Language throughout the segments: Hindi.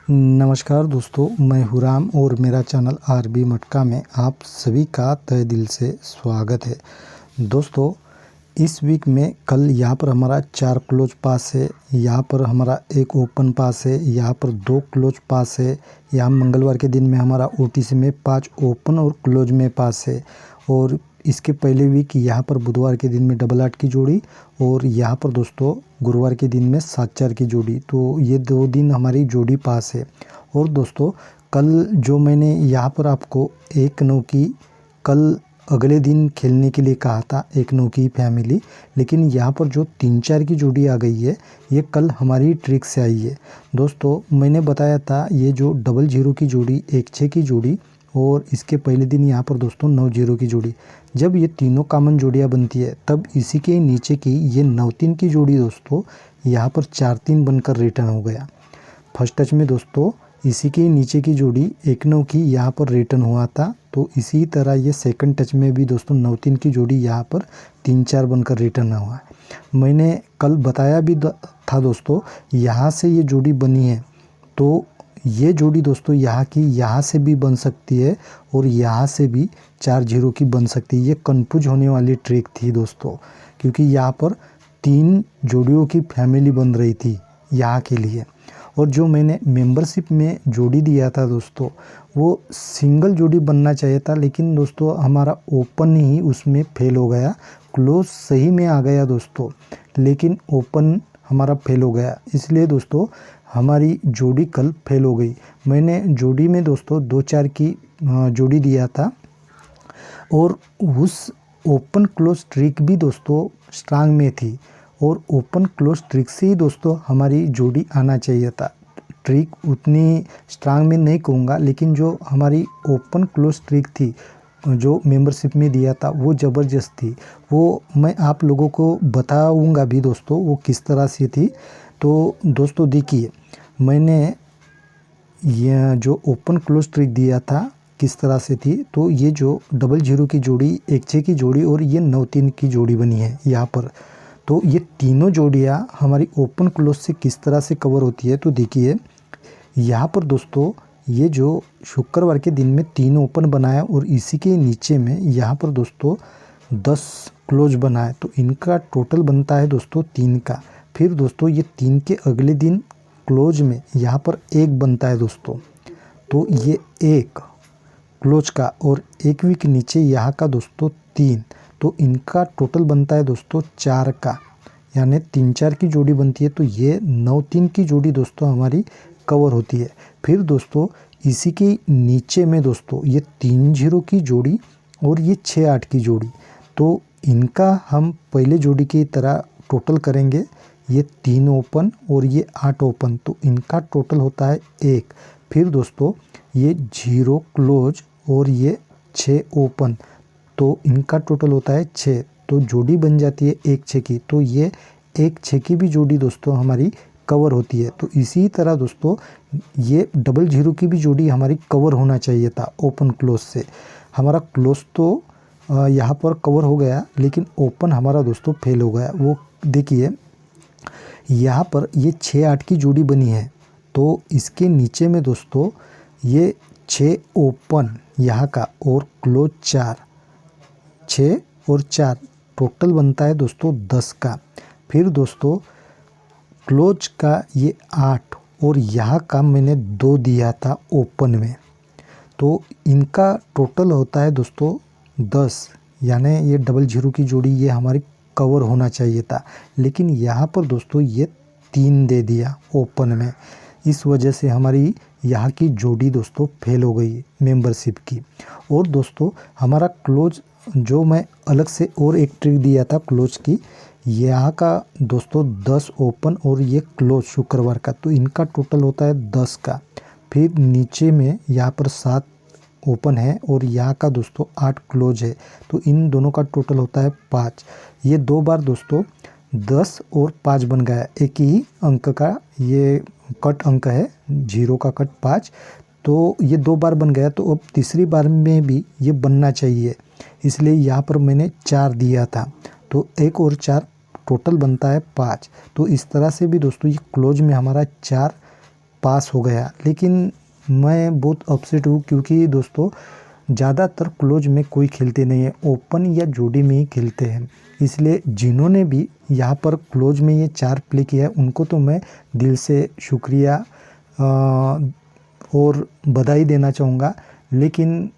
नमस्कार दोस्तों, मैं हूँ राम और मेरा चैनल आरबी मटका में आप सभी का तहे दिल से स्वागत है। दोस्तों, इस वीक में कल यहाँ पर हमारा 4 क्लोज पास है, यहाँ पर हमारा एक ओपन पास है, यहाँ पर 2 क्लोज पास है। यहाँ मंगलवार के दिन में हमारा ओटीसी में 5 ओपन और क्लोज में पास है। और इसके पहले वीक यहाँ पर बुधवार के दिन में 8-8 की जोड़ी और यहाँ पर दोस्तों गुरुवार के दिन में 7-4 की जोड़ी। तो ये 2 दिन हमारी जोड़ी पास है। और दोस्तों कल जो मैंने यहाँ पर आपको 1-9 की कल अगले दिन खेलने के लिए कहा था, 1-9 की फैमिली, लेकिन यहाँ पर जो 3-4 की जोड़ी आ गई है ये कल हमारी ट्रिक से आई है। दोस्तों मैंने बताया था ये जो 00 की जोड़ी, 16 की जोड़ी और इसके पहले दिन यहाँ पर दोस्तों 90 की जोड़ी, जब ये तीनों कॉमन जोड़ियाँ बनती है तब इसी के नीचे की ये 93 की जोड़ी दोस्तों यहाँ पर 4-3 बनकर रिटर्न हो गया। फर्स्ट टच में दोस्तों इसी के नीचे की जोड़ी 1-9 की यहाँ पर रिटर्न हुआ था। तो इसी तरह ये सेकंड टच में भी दोस्तों 9-3 की जोड़ी यहाँ पर 3-4 बनकर रिटर्न हुआ है। मैंने कल बताया भी था दोस्तों, यहाँ से ये जोड़ी बनी है तो ये जोड़ी दोस्तों यहाँ की यहाँ से भी बन सकती है और यहाँ से भी 4-0 की बन सकती है। ये कंफ्यूज होने वाली ट्रिक थी दोस्तों, क्योंकि यहाँ पर 3 जोड़ियों की फैमिली बन रही थी यहाँ के लिए। और जो मैंने मेंबरशिप में जोड़ी दिया था दोस्तों वो सिंगल जोड़ी बनना चाहिए था, लेकिन दोस्तों हमारा ओपन ही उसमें फेल हो गया। क्लोज सही में आ गया दोस्तों, लेकिन ओपन हमारा फेल हो गया, इसलिए दोस्तों हमारी जोड़ी कल फेल हो गई। मैंने जोड़ी में दोस्तों 2-4 की जोड़ी दिया था और उस ओपन क्लोज ट्रिक भी दोस्तों स्ट्रांग में थी और ओपन क्लोज ट्रिक से ही दोस्तों हमारी जोड़ी आना चाहिए था। ट्रिक उतनी स्ट्रांग में नहीं कहूँगा, लेकिन जो हमारी ओपन क्लोज ट्रिक थी जो मेंबरशिप में दिया था वो ज़बरदस्त थी। वो मैं आप लोगों को बताऊँगा भी दोस्तों वो किस तरह से थी। तो दोस्तों देखिए, मैंने यह जो ओपन क्लोज ट्रिक दिया था किस तरह से थी, तो ये जो 00 की जोड़ी, 16 की जोड़ी और ये 93 की जोड़ी बनी है यहाँ पर। तो ये तीनों जोड़ियाँ हमारी ओपन क्लोज से किस तरह से कवर होती है, तो देखिए यहाँ पर दोस्तों ये जो शुक्रवार के दिन में 3 ओपन बनाया और इसी के नीचे में यहाँ पर दोस्तों 10 क्लोज बनाए, तो इनका टोटल बनता है दोस्तों 3 का। फिर दोस्तों ये 3 के अगले दिन क्लोज में यहाँ पर 1 बनता है दोस्तों, तो ये 1 क्लोज का और 1 वीक नीचे यहाँ का दोस्तों 3, तो इनका टोटल बनता है दोस्तों 4 का, यानी 3-4 की जोड़ी बनती है। तो ये 9-3 की जोड़ी दोस्तों हमारी कवर होती है। फिर दोस्तों इसी के नीचे में दोस्तों ये 3-0 की जोड़ी और ये 6-8 की जोड़ी, तो इनका हम पहले जोड़ी की तरह टोटल करेंगे। ये 3 ओपन और ये 8 ओपन, तो इनका टोटल होता है 1। फिर दोस्तों ये 0 क्लोज और ये 6 ओपन, तो इनका टोटल होता है 6, तो जोड़ी बन जाती है 1-6 की। तो ये 1-6 की भी जोड़ी दोस्तों हमारी कवर होती है। तो इसी तरह दोस्तों ये 00 की भी जोड़ी हमारी कवर होना चाहिए था ओपन क्लोज से। हमारा क्लोज तो यहाँ पर कवर हो गया, लेकिन ओपन हमारा दोस्तों फेल हो गया। वो देखिए यहाँ पर ये 6-8 की जोड़ी बनी है, तो इसके नीचे में दोस्तों ये 6 ओपन यहाँ का और क्लोज 4, 6 और 4 टोटल बनता है दोस्तों 10 का। फिर दोस्तों क्लोज का ये 8 और यहाँ का मैंने 2 दिया था ओपन में, तो इनका टोटल होता है दोस्तों 10, यानी ये 00 की जोड़ी ये हमारी कवर होना चाहिए था, लेकिन यहाँ पर दोस्तों ये 3 दे दिया ओपन में। इस वजह से हमारी यहाँ की जोड़ी दोस्तों फेल हो गई मेंबरशिप की। और दोस्तों हमारा क्लोज जो मैं अलग से और एक ट्रिक दिया था क्लोज की, यहाँ का दोस्तों 10 ओपन और ये क्लोज शुक्रवार का, तो इनका टोटल होता है 10 का। फिर नीचे में यहाँ पर 7 ओपन है और यहाँ का दोस्तों 8 क्लोज है, तो इन दोनों का टोटल होता है 5। ये 2 बार दोस्तों 10 और 5 बन गया, एक ही अंक का ये कट अंक है, 0 का कट 5, तो ये 2 बार बन गया। तो अब तीसरी बार में भी ये बनना चाहिए, इसलिए यहाँ पर मैंने 4 दिया था, तो 1 और 4 टोटल बनता है 5। तो इस तरह से भी दोस्तों ये क्लोज में हमारा 4 पास हो गया, लेकिन मैं बहुत अपसेट हूँ क्योंकि दोस्तों ज़्यादातर क्लोज में कोई खेलते नहीं है, ओपन या जोड़ी में ही खेलते हैं। इसलिए जिन्होंने भी यहाँ पर क्लोज में ये 4 प्ले किया है उनको तो मैं दिल से शुक्रिया और बधाई देना चाहूँगा। लेकिन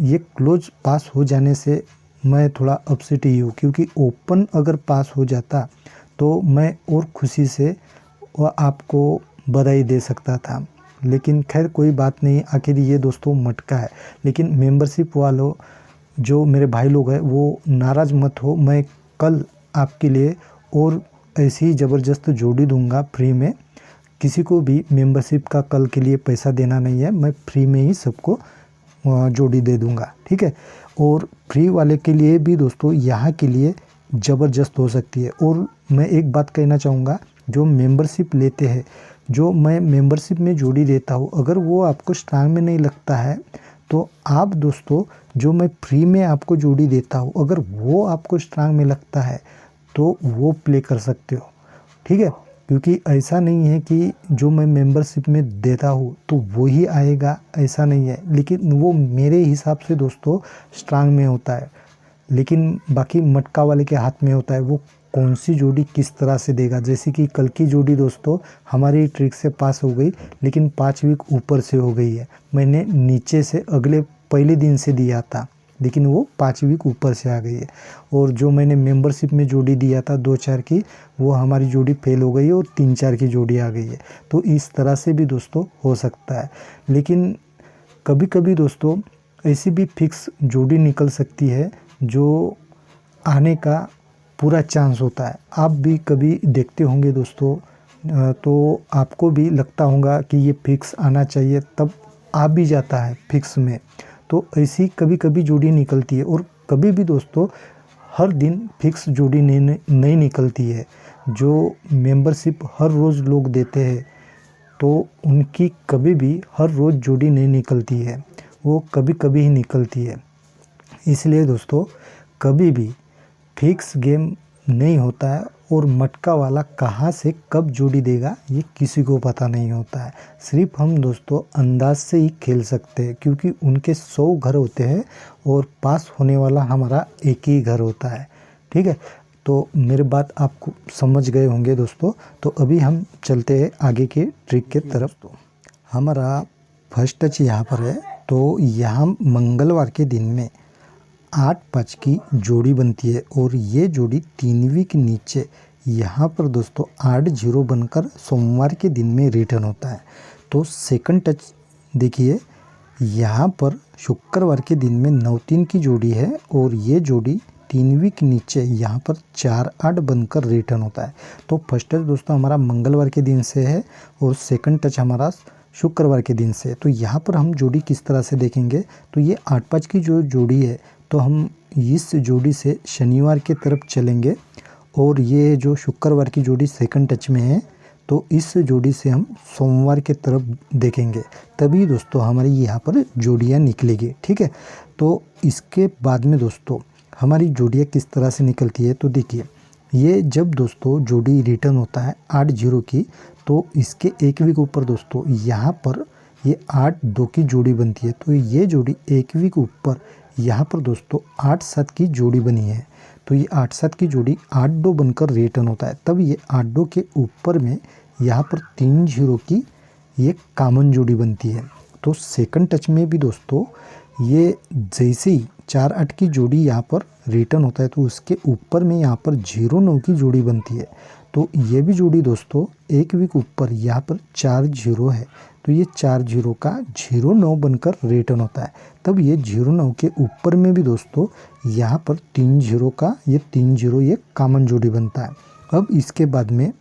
ये क्लोज पास हो जाने से मैं थोड़ा अपसेट ही हूँ, क्योंकि ओपन अगर पास हो जाता तो मैं और खुशी से आपको बधाई दे सकता था। लेकिन खैर कोई बात नहीं, आखिर ये दोस्तों मटका है। लेकिन मेंबरशिप वालों जो मेरे भाई लोग हैं वो नाराज़ मत हो, मैं कल आपके लिए और ऐसी ही ज़बरदस्त जोड़ी दूंगा फ्री में। किसी को भी मेंबरशिप का कल के लिए पैसा देना नहीं है, मैं फ्री में ही सबको जोड़ी दे दूंगा, ठीक है। और फ्री वाले के लिए भी दोस्तों यहाँ के लिए ज़बरदस्त हो सकती है। और मैं एक बात कहना चाहूँगा, जो मेंबरशिप लेते हैं, जो मैं मेंबरशिप में जोड़ी देता हूँ, अगर वो आपको स्ट्रांग में नहीं लगता है तो आप दोस्तों जो मैं फ्री में आपको जोड़ी देता हूँ, अगर वो आपको स्ट्रांग में लगता है तो वो प्ले कर सकते हो, ठीक है। क्योंकि ऐसा नहीं है कि जो मैं मेंबरशिप में देता हूँ तो वो ही आएगा, ऐसा नहीं है। लेकिन वो मेरे हिसाब से दोस्तों स्ट्रांग में होता है, लेकिन बाकी मटका वाले के हाथ में होता है वो कौन सी जोड़ी किस तरह से देगा। जैसे कि कल की जोड़ी दोस्तों हमारी ट्रिक से पास हो गई, लेकिन 5 वीक ऊपर से हो गई है। मैंने नीचे से अगले पहले दिन से दिया था, लेकिन वो 5 वीक ऊपर से आ गई है। और जो मैंने मेंबरशिप में जोड़ी दिया था 2-4 की, वो हमारी जोड़ी फेल हो गई है और 3-4 की जोड़ी आ गई है। तो इस तरह से भी दोस्तों हो सकता है। लेकिन कभी कभी दोस्तों ऐसी भी फिक्स जोड़ी निकल सकती है जो आने का पूरा चांस होता है। आप भी कभी देखते होंगे दोस्तों, तो आपको भी लगता होगा कि ये फिक्स आना चाहिए, तब आ भी जाता है फिक्स में। तो ऐसी कभी कभी जोड़ी निकलती है। और कभी भी दोस्तों हर दिन फिक्स जोड़ी नहीं निकलती है। जो मेंबरशिप हर रोज़ लोग देते हैं तो उनकी कभी भी हर रोज़ जोड़ी नहीं निकलती है, वो कभी कभी ही निकलती है। इसलिए दोस्तों कभी भी फिक्स गेम नहीं होता है। और मटका वाला कहाँ से कब जोड़ी देगा ये किसी को पता नहीं होता है। सिर्फ हम दोस्तों अंदाज से ही खेल सकते हैं, क्योंकि उनके 100 घर होते हैं और पास होने वाला हमारा एक ही घर होता है, ठीक है। तो मेरी बात आपको समझ गए होंगे दोस्तों। तो अभी हम चलते हैं आगे के ट्रिक के तरफ। तो हमारा फर्स्ट टच यहाँ पर है। तो यहाँ मंगलवार के दिन में 8-5 की जोड़ी बनती है और ये जोड़ी 3वीं के नीचे यहाँ पर दोस्तों 8-0 बनकर सोमवार के दिन में रिटर्न होता है। तो सेकंड टच देखिए, यहाँ पर शुक्रवार के दिन में 9-3 की जोड़ी है और ये जोड़ी 3वीं के नीचे यहाँ पर 4-8 बनकर रिटर्न होता है। तो फर्स्ट टच दोस्तों हमारा मंगलवार के दिन से है और सेकंड टच हमारा शुक्रवार के दिन से। तो यहाँ पर हम जोड़ी किस तरह से देखेंगे, तो ये 8-5 की जो जोड़ी है, तो हम इस जोड़ी से शनिवार की तरफ चलेंगे और ये जो शुक्रवार की जोड़ी सेकंड टच में है, तो इस जोड़ी से हम सोमवार की तरफ देखेंगे, तभी दोस्तों हमारी यहाँ पर जोड़ियाँ निकलेगी, ठीक है। तो इसके बाद में दोस्तों हमारी जोड़ियाँ किस तरह से निकलती है, तो देखिए ये जब दोस्तों जोड़ी रिटर्न होता है 8-0 की, तो इसके एक वीक ऊपर दोस्तों यहाँ पर ये 8-2 की जोड़ी बनती है। तो ये जोड़ी एक वीक ऊपर यहाँ पर दोस्तों 8-7 की जोड़ी बनी है। तो ये 8-7 की जोड़ी 8-2 बनकर रिटर्न होता है, तब ये 8-2 के ऊपर में यहाँ पर 3-0 की ये कॉमन जोड़ी बनती है। तो सेकंड टच में भी दोस्तों ये जैसे ही 4-8 की जोड़ी यहाँ पर रिटर्न होता है, तो उसके ऊपर में यहाँ पर 0-9 की जोड़ी बनती है। तो ये भी जोड़ी दोस्तों एक वीक ऊपर यहाँ पर 4-0 है, तो ये 4-0 का 0-9 बनकर रिटर्न होता है, तब ये 0-9 के ऊपर में भी दोस्तों यहाँ पर 3-0 का ये 3-0 ये कॉमन जोड़ी बनता है। अब इसके बाद में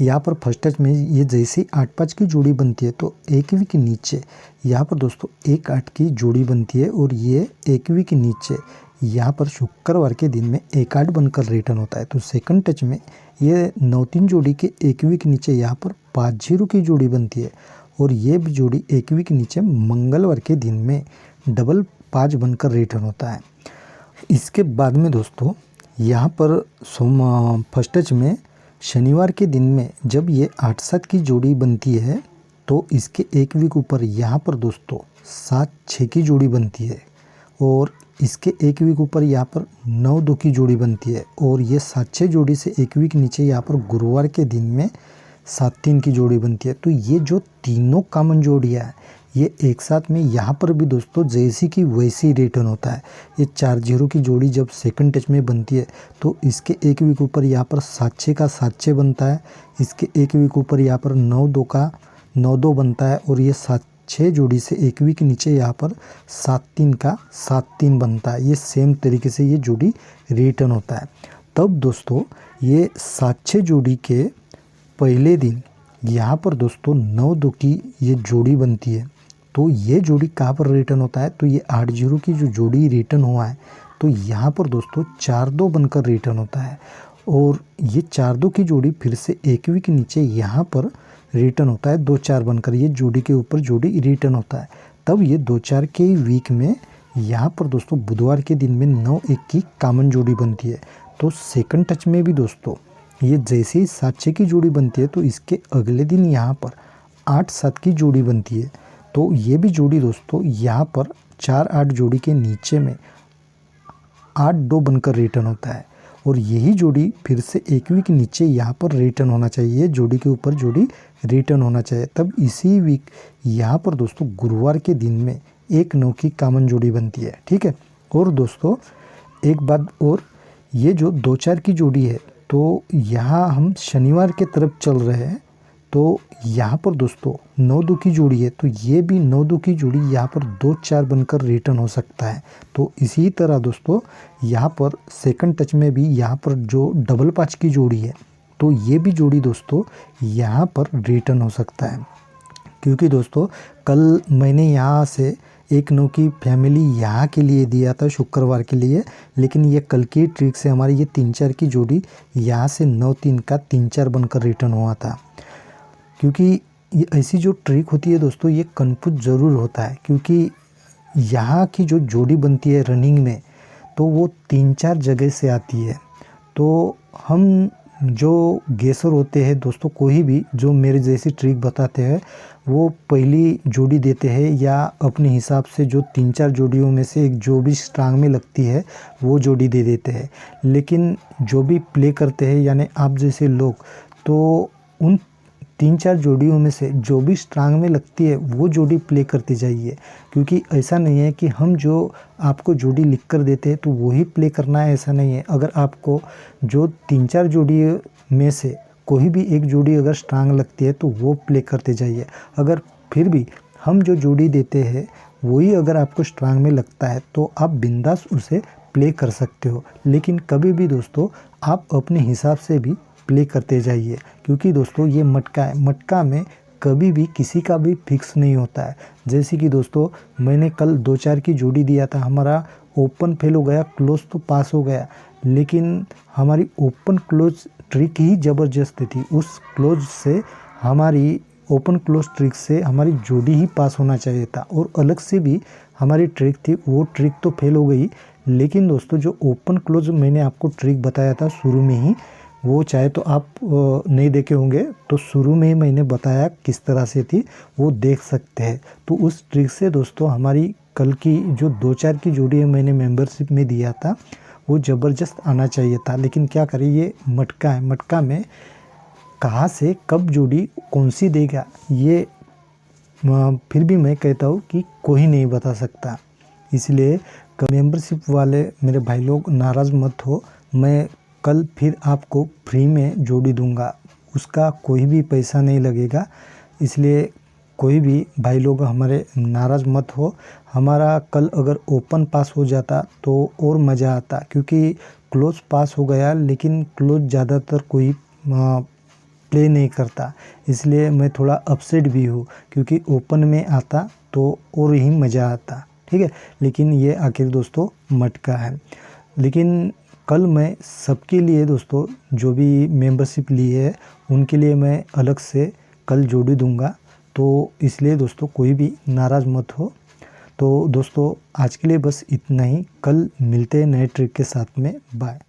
यहाँ पर फर्स्ट टच में ये जैसे 8-5 की जोड़ी बनती है, तो एक वीक के नीचे यहाँ पर दोस्तों 1-8 की जोड़ी बनती है और ये एक वीक के नीचे यहाँ पर शुक्रवार के दिन में 1-8 बनकर रिटर्न होता है। तो सेकंड टच में ये 9-3 जोड़ी के एक वीक के नीचे यहाँ पर 5-0 की जोड़ी बनती है और ये भी जोड़ी एक वीक के नीचे मंगलवार के दिन में 5-5 बनकर रिटर्न होता है। इसके बाद में दोस्तों यहाँ पर फर्स्ट टच में शनिवार के दिन में जब ये 8-7 की जोड़ी बनती है तो इसके एक वीक ऊपर यहाँ पर दोस्तों 7-6 की जोड़ी बनती है और इसके एक वीक ऊपर यहाँ पर 9-2 की जोड़ी बनती है और ये 7-6 जोड़ी से एक वीक नीचे यहाँ पर गुरुवार के दिन में 7-3 की जोड़ी बनती है। तो ये जो तीनों कॉमन जोड़ियाँ हैं ये एक साथ में यहाँ पर भी दोस्तों जैसी की वैसी रिटर्न होता है। ये 4-0 की जोड़ी जब सेकंड टच में बनती है तो इसके एक वीक ऊपर यहाँ पर 7-6 का 7-6 बनता है, इसके एक वीक ऊपर यहाँ पर 9-2 का 9-2 बनता है और ये 7-6 जोड़ी से एक वीक नीचे यहाँ पर 7-3 का 7-3 बनता है। ये सेम तरीके से ये जोड़ी रिटर्न होता है। तब दोस्तों ये 7-6 जोड़ी के पहले दिन यहाँ पर दोस्तों 9-2 की ये जोड़ी बनती है। तो ये जोड़ी कहाँ पर रिटर्न होता है, तो ये 8-0 की जो जोड़ी रिटर्न हुआ है तो यहाँ पर दोस्तों 4-2 बनकर रिटर्न होता है और ये 4-2 की जोड़ी फिर से एक वीक नीचे यहाँ पर रिटर्न होता है 2-4 बनकर, ये जोड़ी के ऊपर जोड़ी रिटर्न होता है। तब ये 2-4 के वीक में यहाँ पर दोस्तों बुधवार के दिन में 9-1 की कॉमन जोड़ी बनती है। तो सेकंड टच में भी दोस्तों ये जैसे ही 7-6 की जोड़ी बनती है तो इसके अगले दिन यहाँ पर 8-7 की जोड़ी बनती है। तो ये भी जोड़ी दोस्तों यहाँ पर 4-8 जोड़ी के नीचे में 8-2 बनकर रिटर्न होता है और यही जोड़ी फिर से एक वीक नीचे यहाँ पर रिटर्न होना चाहिए, जोड़ी के ऊपर जोड़ी रिटर्न होना चाहिए। तब इसी वीक यहाँ पर दोस्तों गुरुवार के दिन में 1-9 की कॉमन जोड़ी बनती है। ठीक है। और दोस्तों एक बात और, ये जो 2-4 की जोड़ी है तो यहाँ हम शनिवार के तरफ चल रहे हैं तो यहाँ पर दोस्तों 9-2 की जोड़ी है तो ये भी 9-2 की जोड़ी यहाँ पर 2-4 बनकर रिटर्न हो सकता है। तो इसी तरह दोस्तों यहाँ पर सेकंड टच में भी यहाँ पर जो 5-5 की जोड़ी है तो ये भी जोड़ी दोस्तों यहाँ पर रिटर्न हो सकता है। क्योंकि दोस्तों कल मैंने यहाँ से 1-9 की फैमिली यहाँ के लिए दिया था शुक्रवार के लिए, लेकिन ये कल की ट्रिक से हमारी ये 3-4 की जोड़ी यहाँ से 9-3 का 3-4 बनकर रिटर्न हुआ था। क्योंकि ये ऐसी जो ट्रिक होती है दोस्तों ये कन्फ्यूज ज़रूर होता है, क्योंकि यहाँ की जो जोड़ी बनती है रनिंग में तो वो 3-4 जगह से आती है। तो हम जो गेसर होते हैं दोस्तों, कोई भी जो मेरे जैसी ट्रिक बताते हैं वो पहली जोड़ी देते हैं या अपने हिसाब से जो 3-4 जोड़ियों में से एक जो भी स्ट्रांग में लगती है वो जोड़ी दे देते हैं। लेकिन जो भी प्ले करते हैं यानी आप जैसे लोग, तो उन 3-4 जोड़ियों में से जो भी स्ट्रांग में लगती है वो जोड़ी प्ले करते जाइए। क्योंकि ऐसा नहीं है कि हम जो आपको जोड़ी लिख कर देते हैं तो वही प्ले करना है, ऐसा नहीं है। अगर आपको जो 3-4 जोड़ी में से कोई भी एक जोड़ी अगर स्ट्रांग लगती है तो वो प्ले करते जाइए। अगर फिर भी हम जो जोड़ी देते हैं वही अगर आपको स्ट्रांग में लगता है तो आप बिंदास उसे प्ले कर सकते हो। लेकिन कभी भी दोस्तों आप अपने हिसाब से भी प्ले करते जाइए, क्योंकि दोस्तों ये मटका है, मटका में कभी भी किसी का भी फिक्स नहीं होता है। जैसे कि दोस्तों मैंने कल 2-4 की जोड़ी दिया था, हमारा ओपन फेल हो गया, क्लोज तो पास हो गया, लेकिन हमारी ओपन क्लोज ट्रिक ही ज़बरदस्त थी। उस क्लोज से हमारी ओपन क्लोज ट्रिक से हमारी जोड़ी ही पास होना चाहिए था और अलग से भी हमारी ट्रिक थी, वो ट्रिक तो फेल हो गई। लेकिन दोस्तों जो ओपन क्लोज मैंने आपको ट्रिक बताया था शुरू में ही, वो चाहे तो आप नहीं देखे होंगे तो शुरू में ही मैंने बताया किस तरह से थी, वो देख सकते हैं। तो उस ट्रिक से दोस्तों हमारी कल की जो 2-4 की जोड़ी मैंने मेंबरशिप में दिया था वो ज़बरदस्त आना चाहिए था। लेकिन क्या करें, ये मटका है, मटका में कहाँ से कब जोड़ी कौन सी देगा ये फिर भी मैं कहता हूँ कि कोई नहीं बता सकता। इसलिए मेंबरशिप वाले मेरे भाई लोग नाराज़ मत हो, मैं कल फिर आपको फ्री में जोड़ी दूंगा, उसका कोई भी पैसा नहीं लगेगा। इसलिए कोई भी भाई लोग हमारे नाराज़ मत हो। हमारा कल अगर ओपन पास हो जाता तो और मज़ा आता, क्योंकि क्लोज पास हो गया लेकिन क्लोज ज़्यादातर कोई प्ले नहीं करता, इसलिए मैं थोड़ा अपसेट भी हूँ, क्योंकि ओपन में आता तो और ही मज़ा आता। ठीक है। लेकिन ये आखिर दोस्तों मटका है। लेकिन कल मैं सबके लिए दोस्तों जो भी मेंबरशिप ली है उनके लिए मैं अलग से कल जोड़ी दूंगा, तो इसलिए दोस्तों कोई भी नाराज़ मत हो। तो दोस्तों आज के लिए बस इतना ही, कल मिलते हैं नए ट्रिक के साथ में। बाय।